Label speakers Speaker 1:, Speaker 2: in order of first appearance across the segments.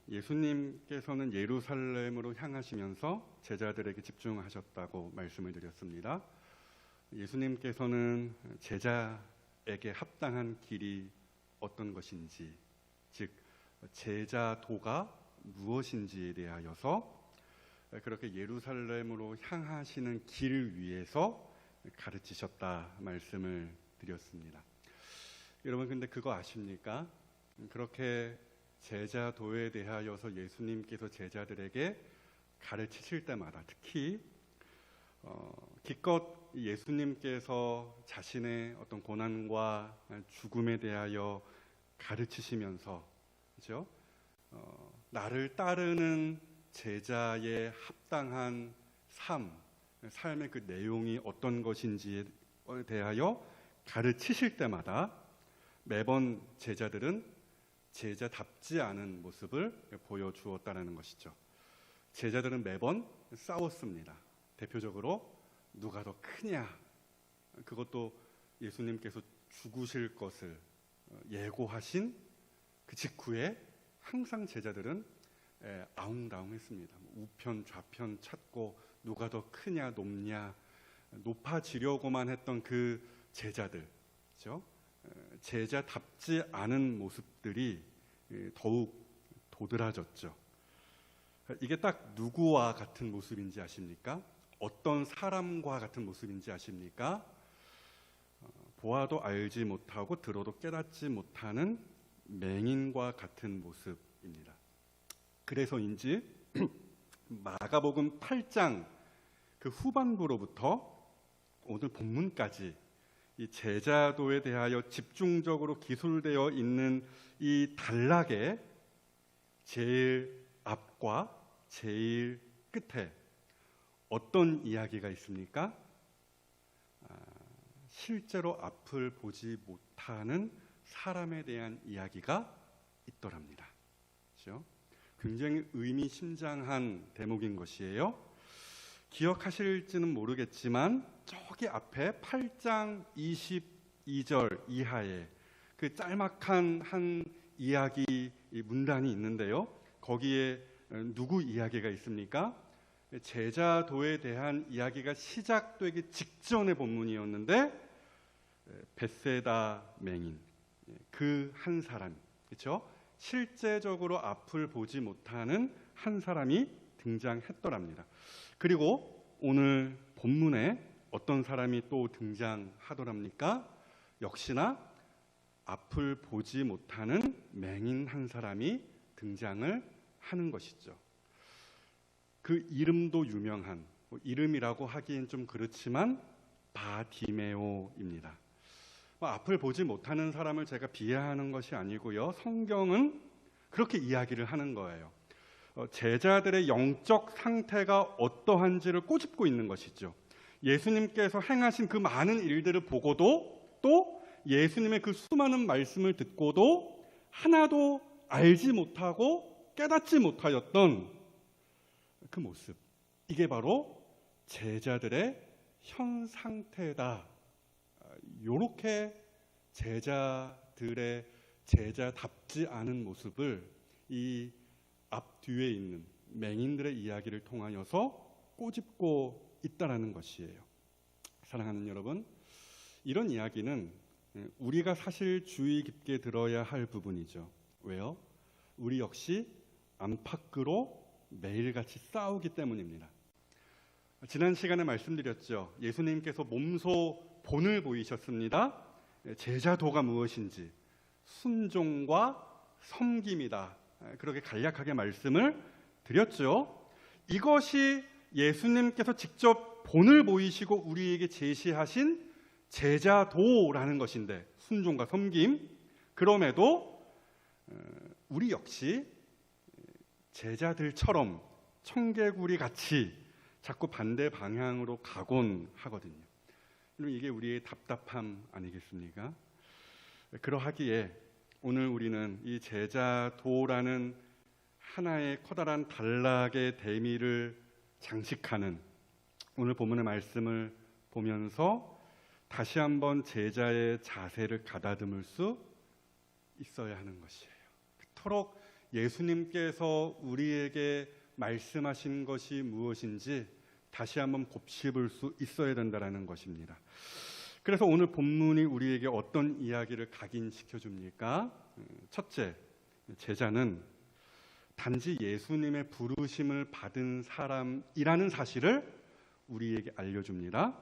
Speaker 1: 예수님께서는 예루살렘으로 향하시면서 제자들에게 집중하셨다고 말씀을 드렸습니다. 예수님께서는 제자에게 합당한 길이 어떤 것인지, 즉 제자도가 무엇인지에 대하여서 그렇게 예루살렘으로 향하시는 길 위에서 가르치셨다 말씀을 드렸습니다. 여러분, 근데 그거 아십니까? 그렇게 제자도에 대하여서 예수님께서 제자들에게 가르치실 때마다, 특히 기껏 예수님께서 자신의 어떤 고난과 죽음에 대하여 가르치시면서, 그렇죠? 나를 따르는 제자의 합당한 삶의 그 내용이 어떤 것인지에 대하여 가르치실 때마다 매번 제자들은 제자답지 않은 모습을 보여주었다는 것이죠. 제자들은 매번 싸웠습니다. 대표적으로 누가 더 크냐, 그것도 예수님께서 죽으실 것을 예고하신 그 직후에 항상 제자들은 아웅다웅했습니다. 우편 좌편 찾고 누가 더 크냐 높냐, 높아지려고만 했던 그 제자들, 그렇죠? 제자답지 않은 모습들이 더욱 도드라졌죠. 이게 딱 누구와 같은 모습인지 아십니까? 어떤 사람과 같은 모습인지 아십니까? 보아도 알지 못하고 들어도 깨닫지 못하는 맹인과 같은 모습입니다. 그래서인지 마가복음 8장 그 후반부로부터 오늘 본문까지 이 제자도에 대하여 집중적으로 기술되어 있는 이 단락의 제일 앞과 제일 끝에 어떤 이야기가 있습니까? 실제로 앞을 보지 못하는 사람에 대한 이야기가 있더랍니다. 그렇죠? 굉장히 의미심장한 대목인 것이에요. 기억하실지는 모르겠지만 저기 앞에 8장 22절 이하에 그 짤막한 한 이야기 문단이 있는데요. 거기에 누구 이야기가 있습니까? 제자도에 대한 이야기가 시작되기 직전의 본문이었는데 벳세다 맹인, 그 한 사람, 그렇죠? 실제적으로 앞을 보지 못하는 한 사람이 등장했더랍니다. 그리고 오늘 본문에 어떤 사람이 또 등장하더랍니까? 역시나 앞을 보지 못하는 맹인 한 사람이 등장을 하는 것이죠. 그 이름도 유명한, 이름이라고 하기엔 좀 그렇지만 바디메오입니다. 앞을 보지 못하는 사람을 제가 비하하는 것이 아니고요. 성경은 그렇게 이야기를 하는 거예요. 제자들의 영적 상태가 어떠한지를 꼬집고 있는 것이죠. 예수님께서 행하신 그 많은 일들을 보고도, 또 예수님의 그 수많은 말씀을 듣고도 하나도 알지 못하고 깨닫지 못하였던 그 모습, 이게 바로 제자들의 현 상태다. 이렇게 제자들의 제자답지 않은 모습을 이 앞뒤에 있는 맹인들의 이야기를 통하여서 꼬집고 있다라는 것이에요. 사랑하는 여러분, 이런 이야기는 우리가 사실 주의 깊게 들어야 할 부분이죠. 왜요? 우리 역시 안팎으로 매일같이 싸우기 때문입니다. 지난 시간에 말씀드렸죠. 예수님께서 몸소 본을 보이셨습니다. 제자도가 무엇인지, 순종과 섬김이다. 그렇게 간략하게 말씀을 드렸죠. 이것이 예수님께서 직접 본을 보이시고 우리에게 제시하신 제자도라는 것인데, 순종과 섬김. 그럼에도 우리 역시 제자들처럼 청개구리 같이 자꾸 반대 방향으로 가곤 하거든요. 이게 우리의 답답함 아니겠습니까? 그러하기에 오늘 우리는 이 제자도라는 하나의 커다란 단락의 대미를 장식하는 오늘 본문의 말씀을 보면서 다시 한번 제자의 자세를 가다듬을 수 있어야 하는 것이에요. 그토록 예수님께서 우리에게 말씀하신 것이 무엇인지 다시 한번 곱씹을 수 있어야 된다는 것입니다. 그래서 오늘 본문이 우리에게 어떤 이야기를 각인시켜 줍니까? 첫째, 제자는 단지 예수님의 부르심을 받은 사람이라는 사실을 우리에게 알려줍니다.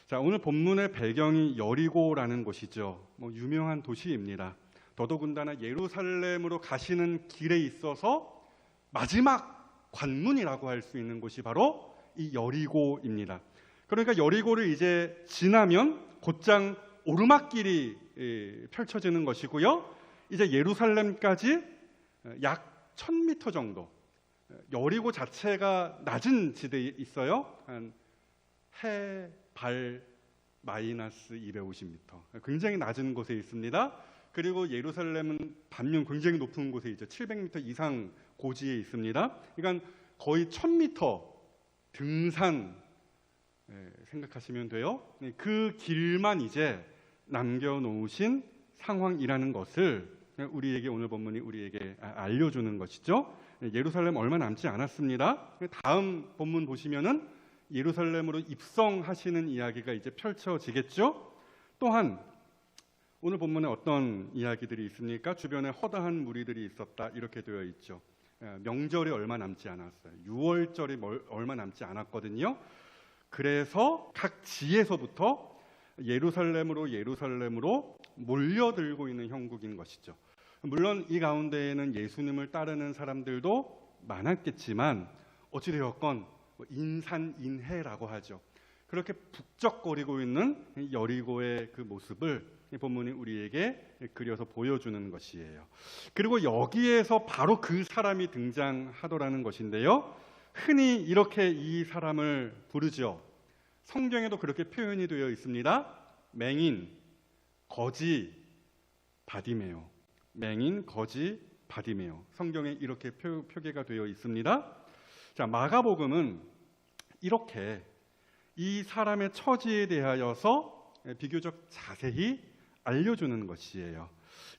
Speaker 1: 자, 오늘 본문의 배경이 여리고라는 곳이죠. 유명한 도시입니다. 더더군다나 예루살렘으로 가시는 길에 있어서 마지막 관문이라고 할 수 있는 곳이 바로 이 여리고입니다. 그러니까 여리고를 이제 지나면 곧장 오르막길이 펼쳐지는 것이고요. 이제 예루살렘까지 약 1000m 정도. 여리고 자체가 낮은 지대에 있어요. 한 해발 마이너스 250m. 굉장히 낮은 곳에 있습니다. 그리고 예루살렘은 반면 굉장히 높은 곳에 있죠. 700m 이상 고지에 있습니다. 그러니까 거의 1000m 등산 생각하시면 돼요. 그 길만 이제 남겨놓으신 상황이라는 것을 우리에게 오늘 본문이 우리에게 알려주는 것이죠. 예루살렘 얼마 남지 않았습니다. 다음 본문 보시면은 예루살렘으로 입성하시는 이야기가 이제 펼쳐지겠죠. 또한 오늘 본문에 어떤 이야기들이 있습니까? 주변에 허다한 무리들이 있었다 이렇게 되어 있죠. 명절이 얼마 남지 않았어요. 6월절이 얼마 남지 않았거든요. 그래서 각 지에서부터 예루살렘으로 몰려들고 있는 형국인 것이죠. 물론 이 가운데에는 예수님을 따르는 사람들도 많았겠지만 어찌되었건 인산인해라고 하죠. 그렇게 북적거리고 있는 여리고의 그 모습을 이 본문이 우리에게 그려서 보여주는 것이에요. 그리고 여기에서 바로 그 사람이 등장하더라는 것인데요. 흔히 이렇게 이 사람을 부르죠. 성경에도 그렇게 표현이 되어 있습니다. 맹인, 거지, 바디메오. 맹인, 거지, 바디메오. 성경에 이렇게 표기가 되어 있습니다. 자, 마가복음은 이렇게 이 사람의 처지에 대하여서 비교적 자세히 알려주는 것이에요.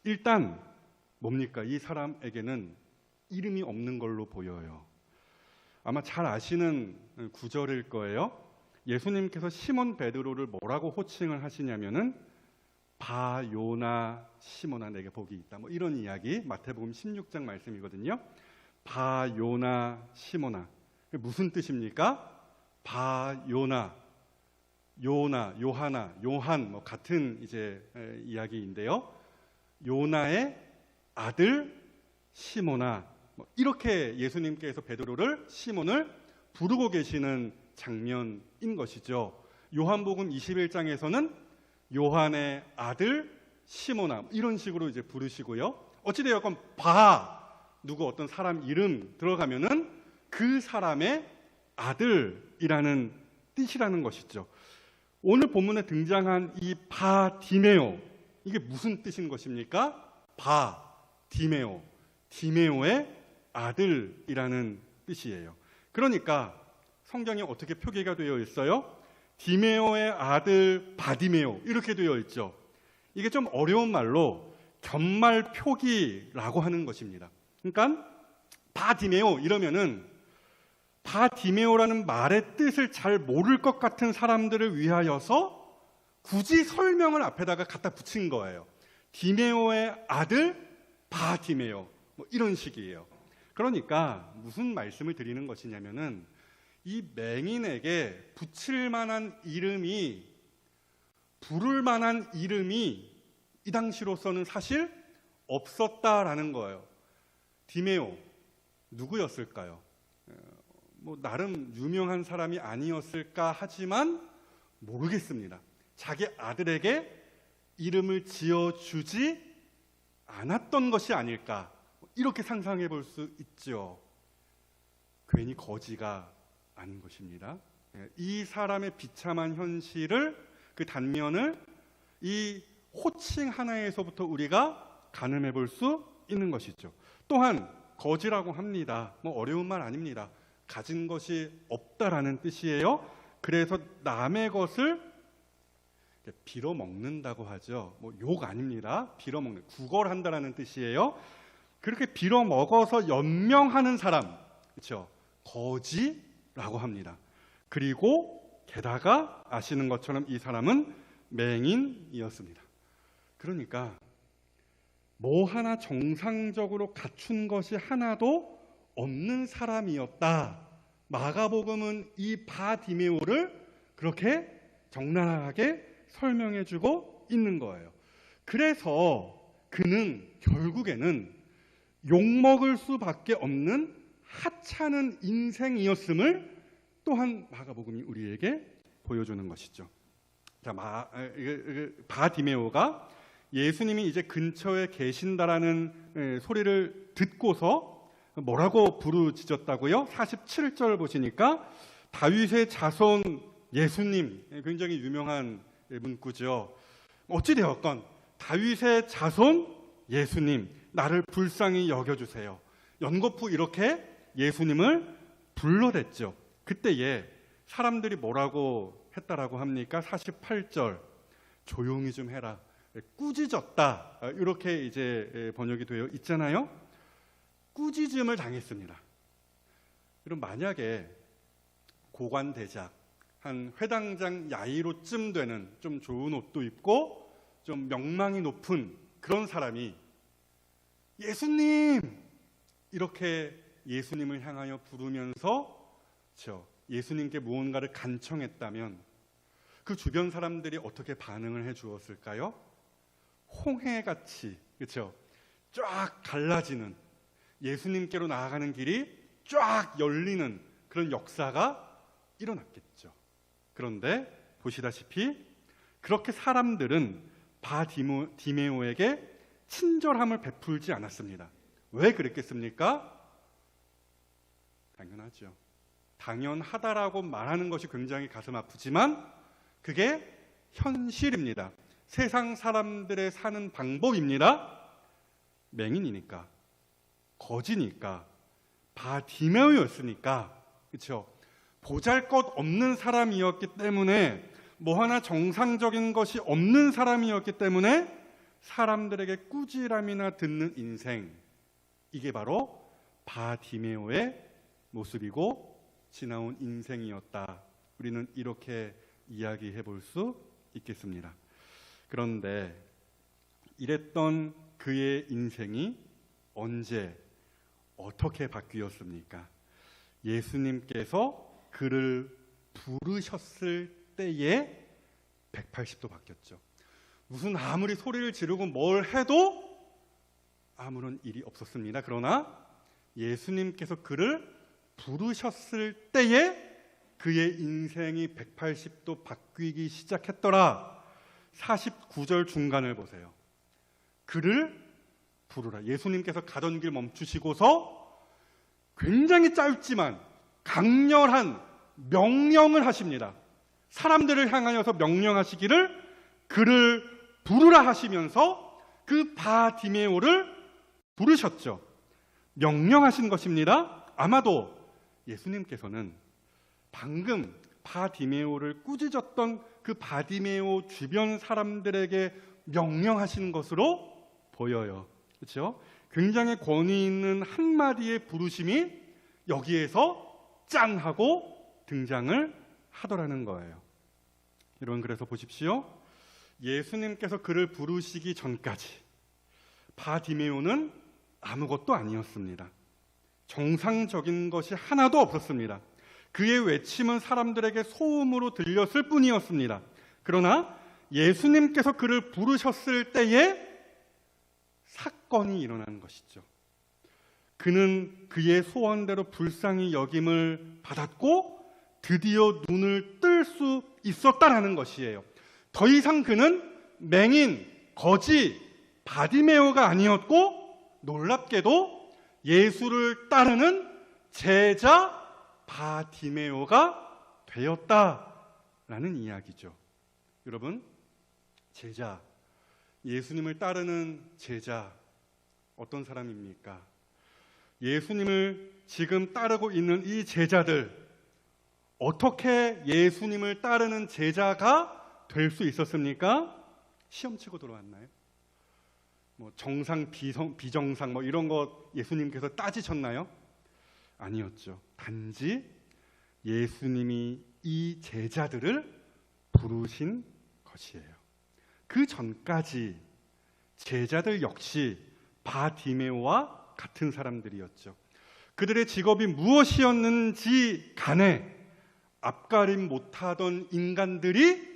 Speaker 1: 일단 뭡니까? 이 사람에게는 이름이 없는 걸로 보여요. 아마 잘 아시는 구절일 거예요. 예수님께서 시몬 베드로를 뭐라고 호칭을 하시냐면은 바요나 시몬아 내게 복이 있다. 이런 이야기 마태복음 16장 말씀이거든요. 바요나 시몬아. 무슨 뜻입니까? 바요나, 요나, 요하나, 요한 같은 이제 이야기인데요. 요나의 아들 시몬아. 이렇게 예수님께서 베드로를 시몬을 부르고 계시는 장면인 것이죠. 요한복음 21장에서는 요한의 아들 시몬아 이런 식으로 이제 부르시고요. 어찌되었건 누구 어떤 사람 이름 들어가면은 그 사람의 아들이라는 뜻이라는 것이죠. 오늘 본문에 등장한 이 바디메오 이게 무슨 뜻인 것입니까? 디메오, 디메오의 아들이라는 뜻이에요. 그러니까 성경에 어떻게 표기가 되어 있어요? 디메오의 아들 바디메오 이렇게 되어 있죠. 이게 좀 어려운 말로 견말 표기라고 하는 것입니다. 그러니까 바디메오 이러면은 바디메오라는 말의 뜻을 잘 모를 것 같은 사람들을 위하여서 굳이 설명을 앞에다가 갖다 붙인 거예요. 디메오의 아들 바디메오 이런 식이에요. 그러니까 무슨 말씀을 드리는 것이냐면은 이 맹인에게 붙일 만한 이름이 부를 만한 이름이 이 당시로서는 사실 없었다라는 거예요. 디메오 누구였을까요? 나름 유명한 사람이 아니었을까 하지만 모르겠습니다. 자기 아들에게 이름을 지어주지 않았던 것이 아닐까 이렇게 상상해 볼 수 있죠. 괜히 거지가 아닌 것입니다. 이 사람의 비참한 현실을 그 단면을 이 호칭 하나에서부터 우리가 가늠해 볼 수 있는 것이죠. 또한 거지라고 합니다. 어려운 말 아닙니다. 가진 것이 없다라는 뜻이에요. 그래서 남의 것을 빌어먹는다고 하죠. 욕 아닙니다. 빌어먹는, 구걸한다라는 뜻이에요. 그렇게 빌어먹어서 연명하는 사람, 그렇죠? 거지라고 합니다. 그리고 게다가 아시는 것처럼 이 사람은 맹인이었습니다. 그러니까 뭐 하나 정상적으로 갖춘 것이 하나도 없는 사람이었다. 마가복음은 이 바디메오를 그렇게 적나라하게 설명해주고 있는 거예요. 그래서 그는 결국에는 욕먹을 수밖에 없는 하찮은 인생이었음을 또한 마가복음이 우리에게 보여주는 것이죠. 자, 바디메오가 예수님이 이제 근처에 계신다라는 소리를 듣고서 뭐라고 부르짖었다고요? 47절 보시니까 다윗의 자손 예수님, 굉장히 유명한 문구죠. 어찌되었건 다윗의 자손 예수님, 나를 불쌍히 여겨주세요. 연거푸 이렇게 예수님을 불러댔죠. 그때에 사람들이 뭐라고 했다라고 합니까? 48절, 조용히 좀 해라, 꾸짖었다, 이렇게 이제 번역이 되어 있잖아요. 꾸짖음을 당했습니다. 그럼 만약에 고관대작, 한 회당장 야이로쯤 되는 좀 좋은 옷도 입고 좀 명망이 높은 그런 사람이 예수님! 이렇게 예수님을 향하여 부르면서 예수님께 무언가를 간청했다면 그 주변 사람들이 어떻게 반응을 해 주었을까요? 홍해같이, 그렇죠? 쫙 갈라지는, 예수님께로 나아가는 길이 쫙 열리는 그런 역사가 일어났겠죠. 그런데 보시다시피 그렇게 사람들은 바디메오에게 친절함을 베풀지 않았습니다. 왜 그랬겠습니까? 당연하죠. 당연하다라고 말하는 것이 굉장히 가슴 아프지만 그게 현실입니다. 세상 사람들의 사는 방법입니다. 맹인이니까, 거지니까, 바디메오였으니까, 그렇죠? 보잘것없는 사람이었기 때문에, 뭐 하나 정상적인 것이 없는 사람이었기 때문에 사람들에게 꾸지람이나 듣는 인생, 이게 바로 바디메오의 모습이고 지나온 인생이었다. 우리는 이렇게 이야기해 볼 수 있겠습니다. 그런데 이랬던 그의 인생이 언제 어떻게 바뀌었습니까? 예수님께서 그를 부르셨을 때에 180도 바뀌었죠. 무슨 아무리 소리를 지르고 뭘 해도 아무런 일이 없었습니다. 그러나 예수님께서 그를 부르셨을 때에 그의 인생이 180도 바뀌기 시작했더라. 49절 중간을 보세요. 그를 부르라. 예수님께서 가던 길 멈추시고서 굉장히 짧지만 강렬한 명령을 하십니다. 사람들을 향하여서 명령하시기를 그를 부르라 하시면서 그 바디메오를 부르셨죠. 명령하신 것입니다. 아마도 예수님께서는 방금 바디메오를 꾸짖었던 그 바디메오 주변 사람들에게 명령하시는 것으로 보여요. 그렇죠? 굉장히 권위 있는 한마디의 부르심이 여기에서 짠 하고 등장을 하더라는 거예요. 여러분, 그래서 보십시오. 예수님께서 그를 부르시기 전까지 바디메오는 아무것도 아니었습니다. 정상적인 것이 하나도 없었습니다. 그의 외침은 사람들에게 소음으로 들렸을 뿐이었습니다. 그러나 예수님께서 그를 부르셨을 때에 사건이 일어나는 것이죠. 그는 그의 소원대로 불쌍히 여김을 받았고 드디어 눈을 뜰 수 있었다라는 것이에요. 더 이상 그는 맹인, 거지, 바디메오가 아니었고 놀랍게도 예수를 따르는 제자 바디메오가 되었다라는 이야기죠. 여러분, 제자, 예수님을 따르는 제자, 어떤 사람입니까? 예수님을 지금 따르고 있는 이 제자들, 어떻게 예수님을 따르는 제자가 될 수 있었습니까? 시험 치고 들어왔나요? 뭐 정상, 비정상 뭐 이런 거 예수님께서 따지셨나요? 아니었죠. 단지 예수님이 이 제자들을 부르신 것이에요. 그 전까지 제자들 역시 바디메오와 같은 사람들이었죠. 그들의 직업이 무엇이었는지 간에 앞가림 못하던 인간들이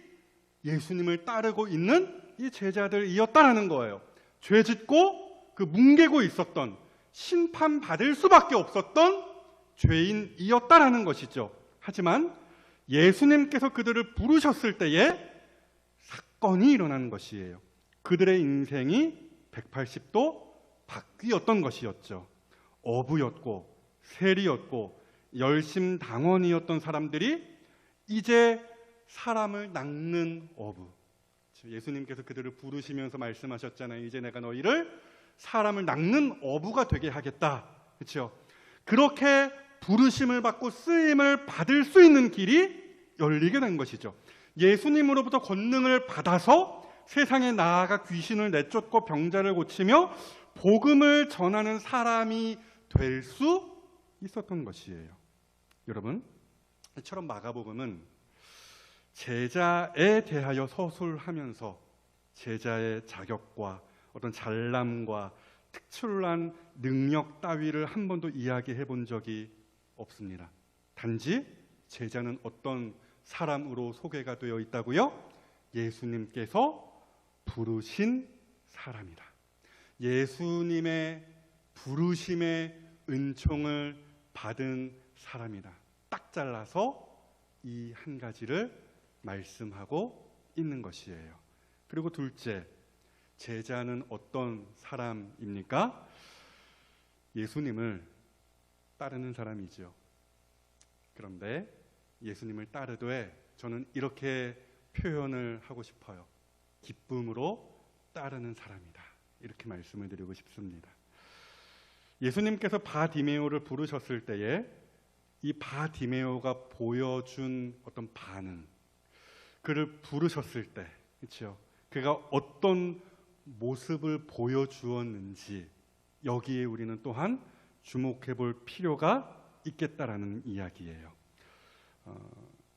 Speaker 1: 예수님을 따르고 있는 이 제자들이었다라는 거예요. 죄짓고 그 뭉개고 있었던, 심판받을 수밖에 없었던 죄인이었다라는 것이죠. 하지만 예수님께서 그들을 부르셨을 때에 사건이 일어나는 것이에요. 그들의 인생이 180도 바뀌었던 것이었죠. 어부였고 세리였고 열심당원이었던 사람들이 이제 사람을 낚는 어부. 예수님께서 그들을 부르시면서 말씀하셨잖아요. 이제 내가 너희를 사람을 낚는 어부가 되게 하겠다. 그렇죠? 그렇게 부르심을 받고 쓰임을 받을 수 있는 길이 열리게 된 것이죠. 예수님으로부터 권능을 받아서 세상에 나아가 귀신을 내쫓고 병자를 고치며 복음을 전하는 사람이 될 수 있었던 것이에요. 여러분, 이처럼 마가복음은 제자에 대하여 서술하면서 제자의 자격과 어떤 잘남과 특출난 능력 따위를 한 번도 이야기해 본 적이 없습니다. 단지 제자는 어떤 사람으로 소개가 되어 있다고요? 예수님께서 부르신 사람이다. 예수님의 부르심의 은총을 받은 사람이다. 딱 잘라서 이 한 가지를 말씀하고 있는 것이에요. 그리고 둘째, 제자는 어떤 사람입니까? 예수님을 따르는 사람이죠. 그런데 예수님을 따르되 저는 이렇게 표현을 하고 싶어요. 기쁨으로 따르는 사람이다. 이렇게 말씀을 드리고 싶습니다. 예수님께서 바디메오를 부르셨을 때에 이 바디메오가 보여준 어떤 반응, 그를 부르셨을 때, 그렇죠? 그가 어떤 모습을 보여주었는지 여기에 우리는 또한 주목해 볼 필요가 있겠다라는 이야기예요.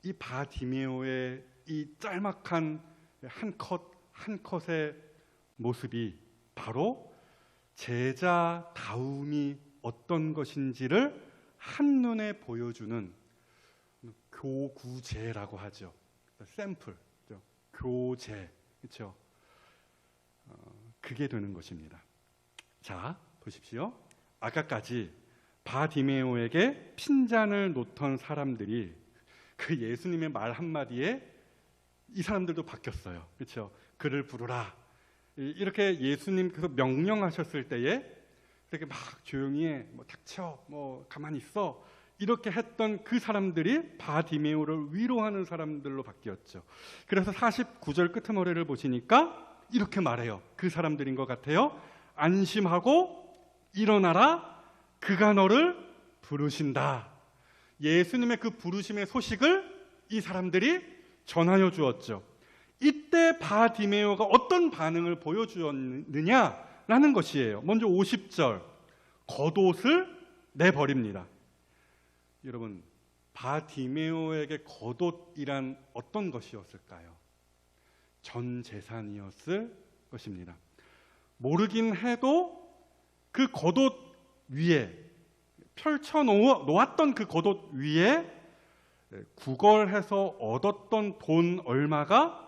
Speaker 1: 이 바디메오의 이 짤막한 한 컷의 모습이 바로 제자다움이 어떤 것인지를 한눈에 보여주는 교구제라고 하죠. 샘플, 그렇죠? 교제, 그렇죠? 그게 되는 것입니다. 자, 보십시오. 아까까지 바디메오에게 핀잔을 놓던 사람들이 그 예수님의 말 한마디에 이 사람들도 바뀌었어요. 그렇죠? 그를 부르라. 이렇게 예수님께서 명령하셨을 때에 이렇게 막 조용히 해, 뭐 닥쳐, 뭐 가만히 있어, 이렇게 했던 그 사람들이 바디메오를 위로하는 사람들로 바뀌었죠. 그래서 49절 끄트머리를 보시니까 이렇게 말해요. 그 사람들인 것 같아요. 안심하고 일어나라, 그가 너를 부르신다. 예수님의 그 부르심의 소식을 이 사람들이 전하여 주었죠. 이때 바디메오가 어떤 반응을 보여주었느냐라는 것이에요. 먼저 50절, 겉옷을 내버립니다. 여러분, 바디메오에게 겉옷이란 어떤 것이었을까요? 전 재산이었을 것입니다. 모르긴 해도 그 겉옷 위에 펼쳐 놓았던 그 겉옷 위에 구걸해서 얻었던 돈 얼마가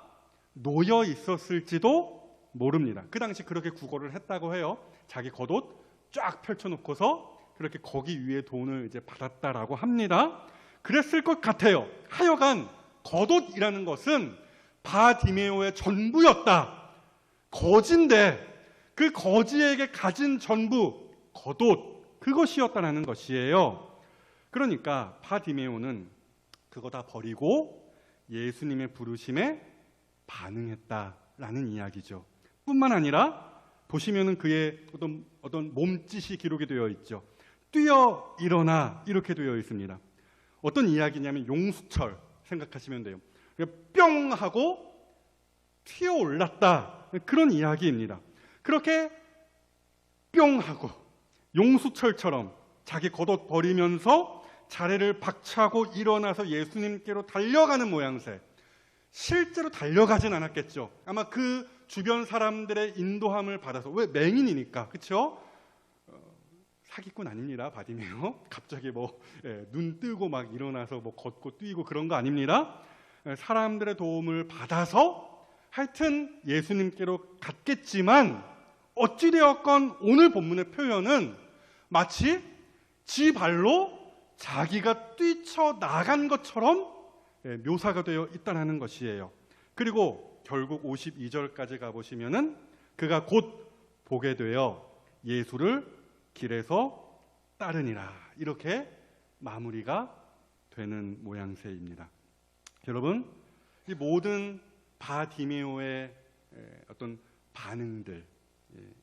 Speaker 1: 놓여 있었을지도 모릅니다. 그 당시 그렇게 구걸을 했다고 해요. 자기 겉옷 쫙 펼쳐놓고서 그렇게 거기 위에 돈을 이제 받았다라고 합니다. 그랬을 것 같아요. 하여간 겉옷이라는 것은 바디메오의 전부였다. 거지인데 그 거지에게 가진 전부, 겉옷, 그것이었다라는 것이에요. 그러니까 바디메오는 그거 다 버리고 예수님의 부르심에 반응했다라는 이야기죠. 뿐만 아니라 보시면은 그의 어떤 몸짓이 기록이 되어 있죠. 뛰어 일어나, 이렇게 되어 있습니다. 어떤 이야기냐면 용수철 생각하시면 돼요. 뿅 하고 튀어 올랐다, 그런 이야기입니다. 그렇게 뿅 하고 용수철처럼 자기 겉옷 버리면서 자리를 박차고 일어나서 예수님께로 달려가는 모양새. 실제로 달려가진 않았겠죠. 아마 그 주변 사람들의 인도함을 받아서, 왜 맹인이니까, 그렇죠? 사기꾼 아닙니다, 바디메오. 갑자기 눈 뜨고 막 일어나서 걷고 뛰고 그런 거 아닙니다. 사람들의 도움을 받아서 하여튼 예수님께로 갔겠지만, 어찌되었건 오늘 본문의 표현은 마치 지 발로 자기가 뛰쳐나간 것처럼 묘사가 되어 있다는 것이에요. 그리고 결국 52절까지 가보시면은 그가 곧 보게 되어 예수를 길에서 따르니라, 이렇게 마무리가 되는 모양새입니다. 여러분, 이 모든 바디메오의 어떤 반응들,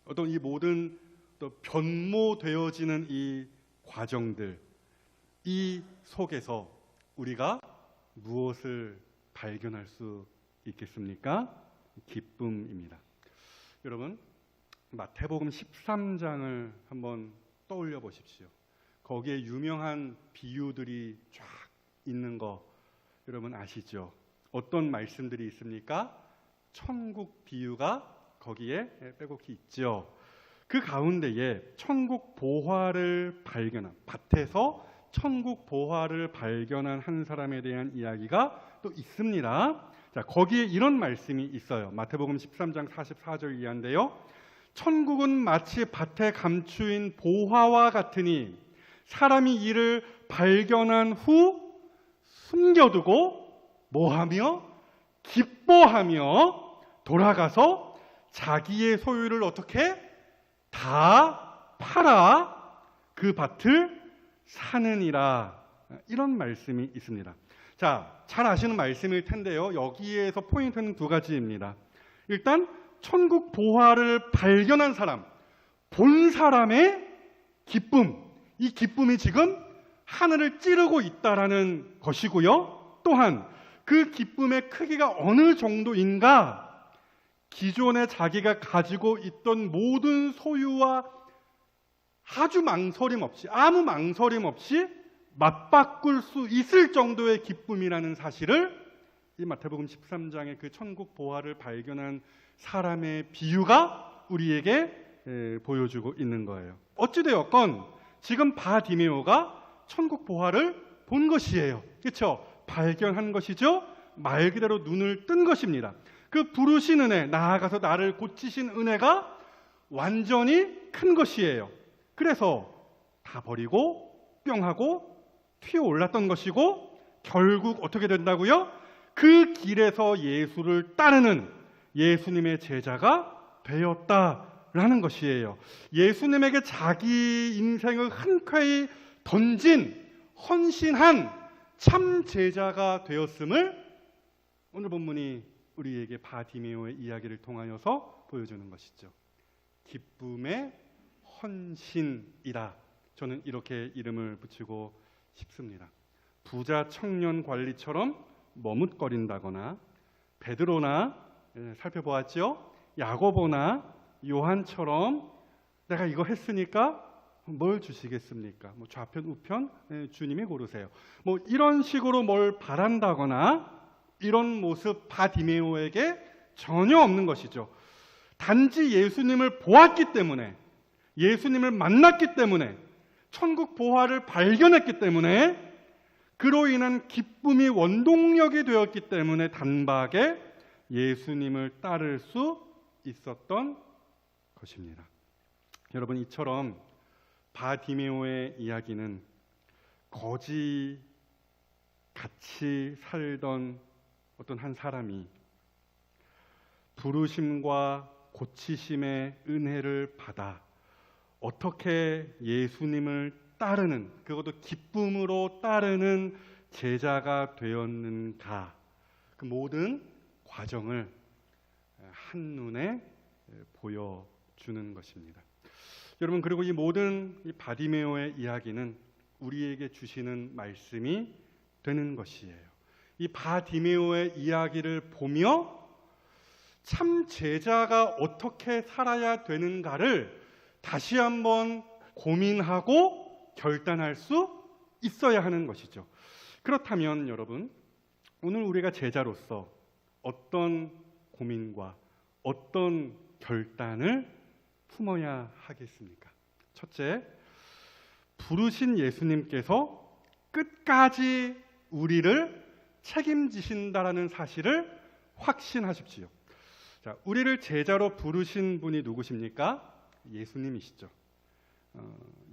Speaker 1: 어떤 이 모든 또 변모되어지는 이 과정들, 이 속에서 우리가 무엇을 발견할 수 있겠습니까? 기쁨입니다. 여러분, 마태복음 13장을 한번 떠올려 보십시오. 거기에 유명한 비유들이 쫙 있는 거 여러분 아시죠? 어떤 말씀들이 있습니까? 천국 비유가 거기에 빼곡히 있죠. 그 가운데에 천국 보화를 발견한, 밭에서 천국 보화를 발견한 한 사람에 대한 이야기가 또 있습니다. 자, 거기에 이런 말씀이 있어요. 마태복음 13장 44절 이하인데요. 천국은 마치 밭에 감추인 보화와 같으니 사람이 이를 발견한 후 숨겨두고 뭐하며? 기뻐하며 돌아가서 자기의 소유를 어떻게? 다 팔아 그 밭을 사느니라, 이런 말씀이 있습니다. 자, 잘 아시는 말씀일 텐데요. 여기에서 포인트는 두 가지입니다. 일단 천국 보화를 발견한 사람, 본 사람의 기쁨, 이 기쁨이 지금 하늘을 찌르고 있다라는 것이고요. 또한 그 기쁨의 크기가 어느 정도인가, 기존에 자기가 가지고 있던 모든 소유와 아주 망설임 없이, 아무 망설임 없이 맞바꿀 수 있을 정도의 기쁨이라는 사실을 이 마태복음 13장의 그 천국 보화를 발견한 사람의 비유가 우리에게 보여주고 있는 거예요. 어찌되었건 지금 바디메오가 천국 보화를 본 것이에요. 그렇죠? 발견한 것이죠. 말 그대로 눈을 뜬 것입니다. 그 부르신 은혜, 나아가서 나를 고치신 은혜가 완전히 큰 것이에요. 그래서 다 버리고 뿅 하고 튀어 올랐던 것이고, 결국 어떻게 된다고요? 그 길에서 예수를 따르는 예수님의 제자가 되었다라는 것이에요. 예수님에게 자기 인생을 흔쾌히 던진 헌신한 참 제자가 되었음을 오늘 본문이 우리에게 바디메오의 이야기를 통하여서 보여주는 것이죠. 기쁨의 헌신이라 저는 이렇게 이름을 붙이고 싶습니다. 부자 청년 관리처럼 머뭇거린다거나, 베드로나 살펴보았죠? 야고보나 요한처럼 내가 이거 했으니까 뭘 주시겠습니까? 좌편 우편 주님이 고르세요. 이런 식으로 뭘 바란다거나 이런 모습 바디메오에게 전혀 없는 것이죠. 단지 예수님을 보았기 때문에, 예수님을 만났기 때문에, 천국 보화를 발견했기 때문에, 그로 인한 기쁨이 원동력이 되었기 때문에 단박에 예수님을 따를 수 있었던 것입니다. 여러분, 이처럼 바디메오의 이야기는 거지 같이 살던 어떤 한 사람이 부르심과 고치심의 은혜를 받아 어떻게 예수님을 따르는, 그것도 기쁨으로 따르는 제자가 되었는가, 그 모든 과정을 한눈에 보여주는 것입니다. 여러분, 그리고 이 모든 이 바디메오의 이야기는 우리에게 주시는 말씀이 되는 것이에요. 이 바디메오의 이야기를 보며 참 제자가 어떻게 살아야 되는가를 다시 한번 고민하고 결단할 수 있어야 하는 것이죠. 그렇다면 여러분, 오늘 우리가 제자로서 어떤 고민과 어떤 결단을 품어야 하겠습니까? 첫째, 부르신 예수님께서 끝까지 우리를 책임지신다라는 사실을 확신하십시오. 자, 우리를 제자로 부르신 분이 누구십니까? 예수님이시죠.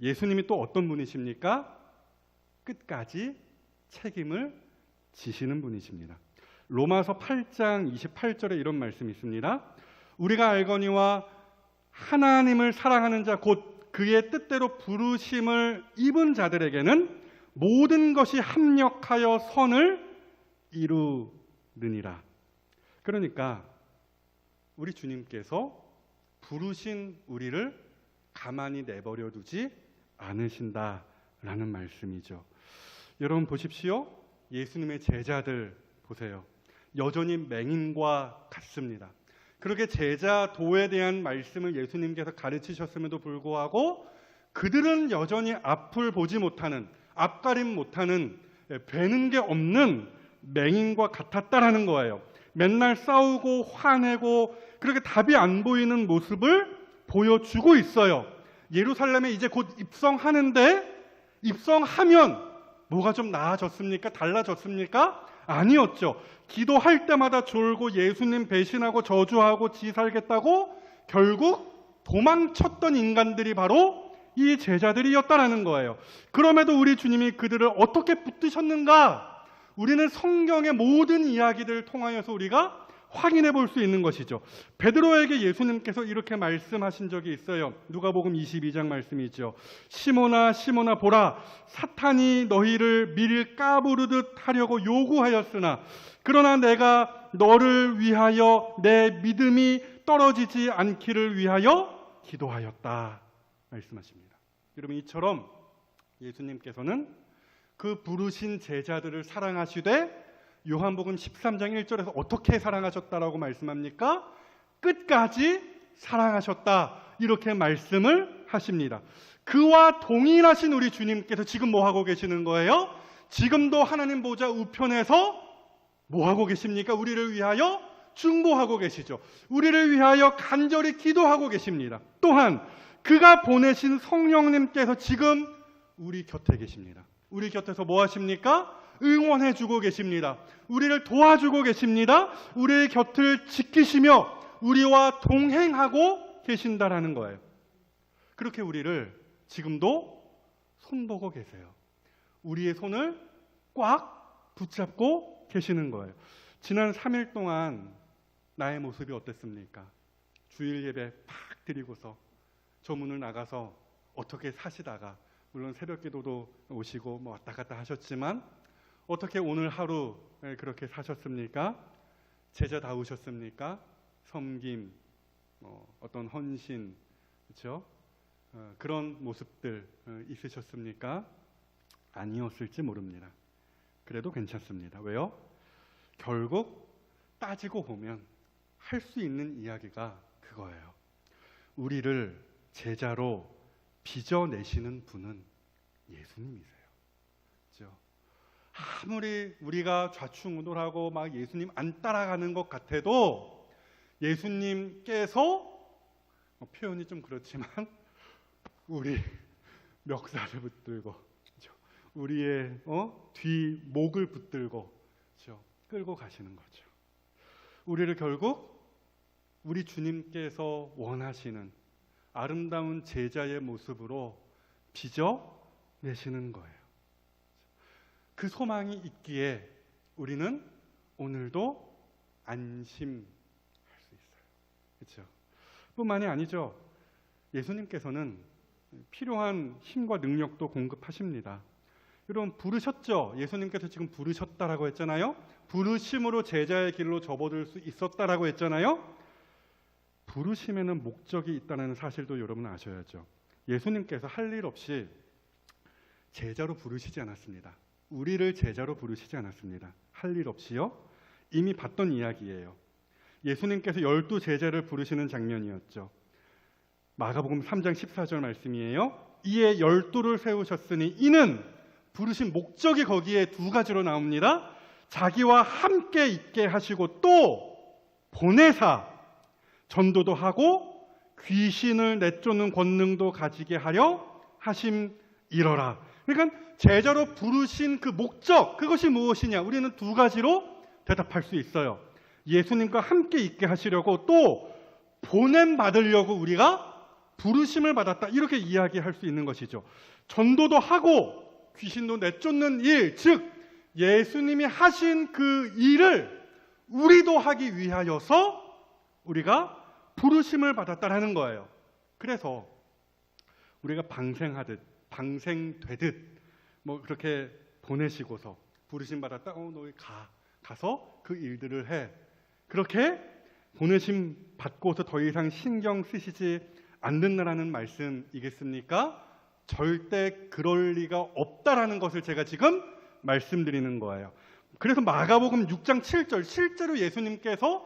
Speaker 1: 예수님이 또 어떤 분이십니까? 끝까지 책임을 지시는 분이십니다. 로마서 8장 28절에 이런 말씀이 있습니다. 우리가 알거니와 하나님을 사랑하는 자 곧 그의 뜻대로 부르심을 입은 자들에게는 모든 것이 합력하여 선을 이루느니라. 그러니까 우리 주님께서 부르신 우리를 가만히 내버려 두지 않으신다라는 말씀이죠. 여러분 보십시오. 예수님의 제자들 보세요. 여전히 맹인과 같습니다. 그렇게 제자도에 대한 말씀을 예수님께서 가르치셨음에도 불구하고 그들은 여전히 앞을 보지 못하는, 앞가림 못하는, 뵈는 게 없는 맹인과 같았다라는 거예요. 맨날 싸우고 화내고 그렇게 답이 안 보이는 모습을 보여주고 있어요. 예루살렘에 이제 곧 입성하는데 입성하면 뭐가 좀 나아졌습니까? 달라졌습니까? 아니었죠. 기도할 때마다 졸고 예수님 배신하고 저주하고 지 살겠다고 결국 도망쳤던 인간들이 바로 이 제자들이었다라는 거예요. 그럼에도 우리 주님이 그들을 어떻게 붙드셨는가? 우리는 성경의 모든 이야기들을 통하여서 우리가 확인해 볼 수 있는 것이죠. 베드로에게 예수님께서 이렇게 말씀하신 적이 있어요. 누가복음 22장 말씀이죠. 시몬아 시몬아 보라, 사탄이 너희를 밀 까부르듯 하려고 요구하였으나 그러나 내가 너를 위하여 내 믿음이 떨어지지 않기를 위하여 기도하였다 말씀하십니다. 여러분, 이처럼 예수님께서는 그 부르신 제자들을 사랑하시되 요한복음 13장 1절에서 어떻게 사랑하셨다라고 말씀합니까? 끝까지 사랑하셨다, 이렇게 말씀을 하십니다. 그와 동일하신 우리 주님께서 지금 뭐 하고 계시는 거예요? 지금도 하나님 보좌 우편에서 뭐 하고 계십니까? 우리를 위하여 중보하고 계시죠. 우리를 위하여 간절히 기도하고 계십니다. 또한 그가 보내신 성령님께서 지금 우리 곁에 계십니다. 우리 곁에서 뭐 하십니까? 응원해 주고 계십니다. 우리를 도와주고 계십니다. 우리의 곁을 지키시며 우리와 동행하고 계신다라는 거예요. 그렇게 우리를 지금도 손보고 계세요. 우리의 손을 꽉 붙잡고 계시는 거예요. 지난 3일 동안 나의 모습이 어땠습니까? 주일 예배 팍 드리고서 저 문을 나가서 어떻게 사시다가, 물론 새벽 기도도 오시고 뭐 왔다 갔다 하셨지만 어떻게 오늘 하루 그렇게 사셨습니까? 제자다우셨습니까? 섬김, 어떤 헌신, 그렇죠? 그런 모습들 있으셨습니까? 아니었을지 모릅니다. 그래도 괜찮습니다. 왜요? 결국 따지고 보면 할 수 있는 이야기가 그거예요. 우리를 제자로 빚어내시는 분은 예수님이세요. 그렇죠? 아무리 우리가 좌충우돌하고 막 예수님 안 따라가는 것 같아도 예수님께서 표현이 좀 그렇지만 우리 멱살을 붙들고, 그렇죠? 우리의 뒤 목을 붙들고, 그렇죠? 끌고 가시는 거죠. 우리를 결국 우리 주님께서 원하시는 아름다운 제자의 모습으로 빚어내시는 거예요. 그 소망이 있기에 우리는 오늘도 안심할 수 있어요. 그렇죠? 뿐만이 아니죠. 예수님께서는 필요한 힘과 능력도 공급하십니다. 여러분, 부르셨죠? 예수님께서 지금 부르셨다라고 했잖아요. 부르심으로 제자의 길로 접어들 수 있었다라고 했잖아요. 부르심에는 목적이 있다는 사실도 여러분 아셔야죠. 예수님께서 할 일 없이 제자로 부르시지 않았습니다. 우리를 제자로 부르시지 않았습니다. 할 일 없이요. 이미 봤던 이야기예요. 예수님께서 12 제자를 부르시는 장면이었죠. 마가복음 3장 14절 말씀이에요. 이에 12를 세우셨으니 이는 부르신 목적이 거기에 두 가지로 나옵니다. 자기와 함께 있게 하시고 또 보내사 전도도 하고 귀신을 내쫓는 권능도 가지게 하려 하심이러라. 그러니까 제자로 부르신 그 목적, 그것이 무엇이냐? 우리는 두 가지로 대답할 수 있어요. 예수님과 함께 있게 하시려고 또 보냄 받으려고 우리가 부르심을 받았다. 이렇게 이야기할 수 있는 것이죠. 전도도 하고 귀신도 내쫓는 일, 즉 예수님이 하신 그 일을 우리도 하기 위하여서 우리가 부르심을 받았다라는 거예요. 그래서 우리가 방생되듯 뭐 그렇게 보내시고서 부르심 받았다. 너희 가서 그 일들을 해. 그렇게 보내심 받고서 더 이상 신경 쓰시지 않는다라는 말씀이겠습니까? 절대 그럴 리가 없다라는 것을 제가 지금 말씀드리는 거예요. 그래서 마가복음 6장 7절 실제로 예수님께서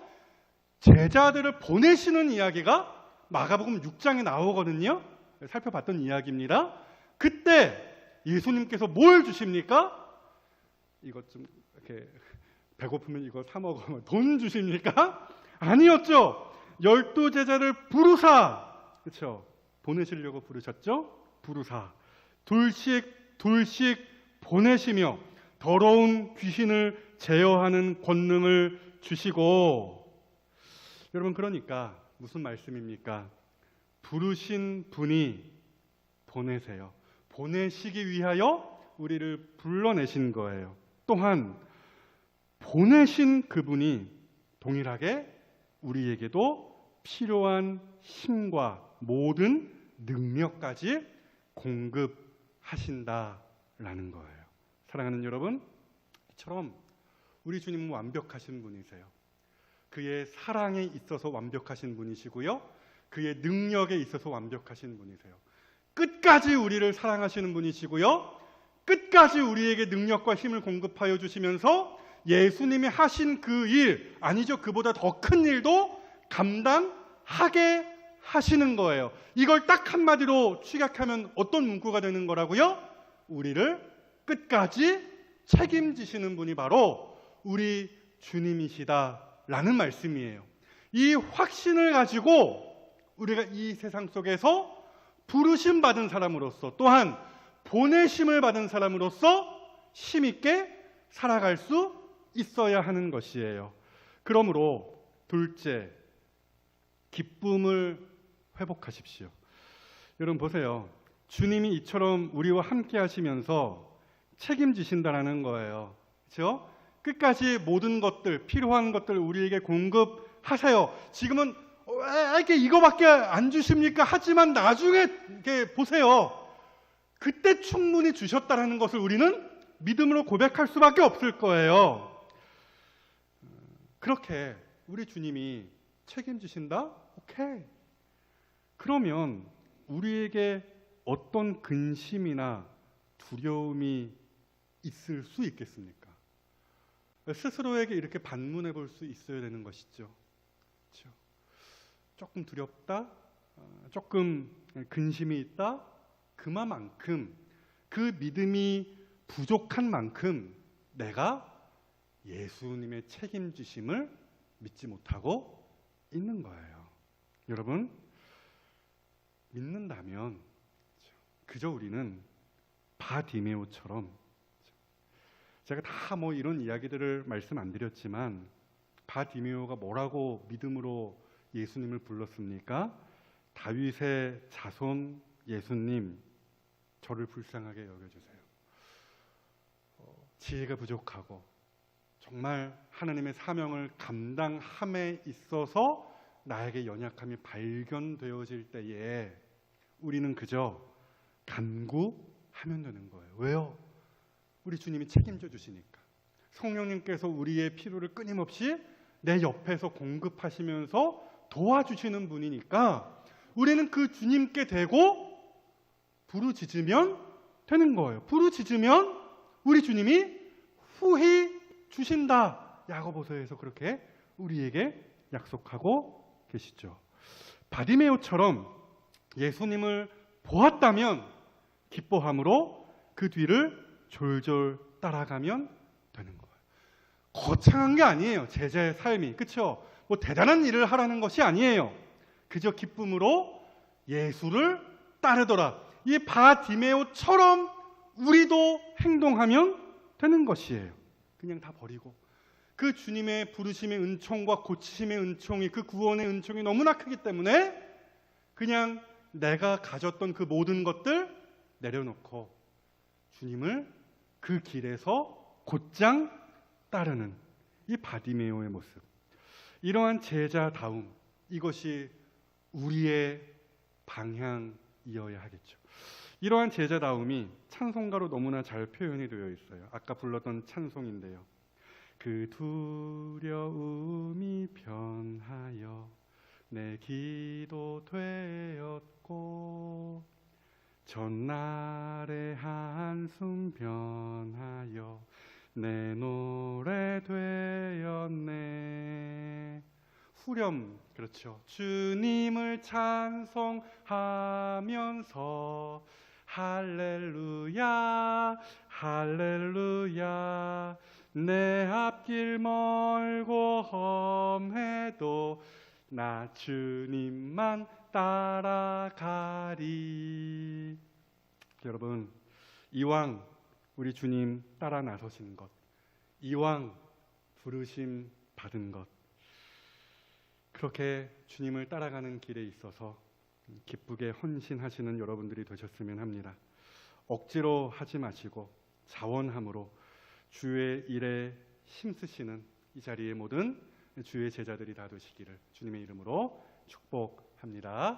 Speaker 1: 제자들을 보내시는 이야기가 마가복음 6장에 나오거든요. 살펴봤던 이야기입니다. 그때 예수님께서 뭘 주십니까? 이것 좀 이렇게 배고프면 이거 사 먹어. 돈 주십니까? 아니었죠. 12제자를 부르사, 그렇죠? 보내시려고 부르셨죠? 부르사 둘씩 보내시며 더러운 귀신을 제어하는 권능을 주시고. 여러분, 그러니까 무슨 말씀입니까? 부르신 분이 보내세요. 보내시기 위하여 우리를 불러내신 거예요. 또한 보내신 그분이 동일하게 우리에게도 필요한 힘과 모든 능력까지 공급하신다라는 거예요. 사랑하는 여러분, 이처럼 우리 주님은 완벽하신 분이세요. 그의 사랑에 있어서 완벽하신 분이시고요, 그의 능력에 있어서 완벽하신 분이세요. 끝까지 우리를 사랑하시는 분이시고요, 끝까지 우리에게 능력과 힘을 공급하여 주시면서 예수님이 하신 그 일, 아니죠, 그보다 더 큰 일도 감당하게 하시는 거예요. 이걸 딱 한마디로 축약하면 어떤 문구가 되는 거라고요? 우리를 끝까지 책임지시는 분이 바로 우리 주님이시다라는 말씀이에요. 이 확신을 가지고 우리가 이 세상 속에서 부르심 받은 사람으로서, 또한 보내심을 받은 사람으로서 힘있게 살아갈 수 있어야 하는 것이에요. 그러므로 둘째, 기쁨을 회복하십시오. 여러분 보세요. 주님이 이처럼 우리와 함께 하시면서 책임지신다라는 거예요. 그렇죠? 끝까지 모든 것들, 필요한 것들 우리에게 공급하세요. 지금은 왜 이렇게 이거밖에 안 주십니까? 하지만 나중에 이렇게 보세요. 그때 충분히 주셨다라는 것을 우리는 믿음으로 고백할 수밖에 없을 거예요. 그렇게 우리 주님이 책임지신다? 오케이. 그러면 우리에게 어떤 근심이나 두려움이 있을 수 있겠습니까? 스스로에게 이렇게 반문해 볼 수 있어야 되는 것이죠. 그렇죠? 조금 두렵다, 조금 근심이 있다, 그만큼 그 믿음이 부족한 만큼 내가 예수님의 책임지심을 믿지 못하고 있는 거예요. 여러분, 믿는다면 그저 우리는 바디메오처럼, 제가 다 뭐 이런 이야기들을 말씀 안 드렸지만 바디메오가 뭐라고 믿음으로 예수님을 불렀습니까? 다윗의 자손 예수님, 저를 불쌍하게 여겨주세요. 지혜가 부족하고 정말 하나님의 사명을 감당함에 있어서 나에게 연약함이 발견되어질 때에 우리는 그저 간구하면 되는 거예요. 왜요? 우리 주님이 책임져 주시니까. 성령님께서 우리의 필요를 끊임없이 내 옆에서 공급하시면서 도와주시는 분이니까 우리는 그 주님께 대고 부르짖으면 되는 거예요. 부르짖으면 우리 주님이 후히 주신다. 야고보서에서 그렇게 우리에게 약속하고 계시죠. 바디메오처럼 예수님을 보았다면 기뻐함으로 그 뒤를 졸졸 따라가면 되는 거예요. 거창한 게 아니에요. 제자의 삶이. 그렇죠? 뭐 대단한 일을 하라는 것이 아니에요. 그저 기쁨으로 예수를 따르더라. 이 바디메오처럼 우리도 행동하면 되는 것이에요. 그냥 다 버리고 그 주님의 부르심의 은총과 고치심의 은총이, 그 구원의 은총이 너무나 크기 때문에 그냥 내가 가졌던 그 모든 것들 내려놓고 주님을 그 길에서 곧장 따르는 이 바디메오의 모습, 이러한 제자다움, 이것이 우리의 방향이어야 하겠죠. 이러한 제자다움이 찬송가로 너무나 잘 표현이 되어 있어요. 아까 불렀던 찬송인데요. 그 두려움이 변하여 내 기도 되었고 전날의 한숨 변하여 내 노래 되었네. 후렴, 그렇죠. 주님을 찬송하면서 할렐루야 할렐루야 내 앞길 멀고 험해도 나 주님만 따라가리. 여러분, 이왕 우리 주님 따라 나서신 것, 이왕 부르심 받은 것, 그렇게 주님을 따라가는 길에 있어서 기쁘게 헌신하시는 여러분들이 되셨으면 합니다. 억지로 하지 마시고 자원함으로 주의 일에 힘쓰시는 이 자리의 모든 주의 제자들이 다 되시기를 주님의 이름으로 축복합니다.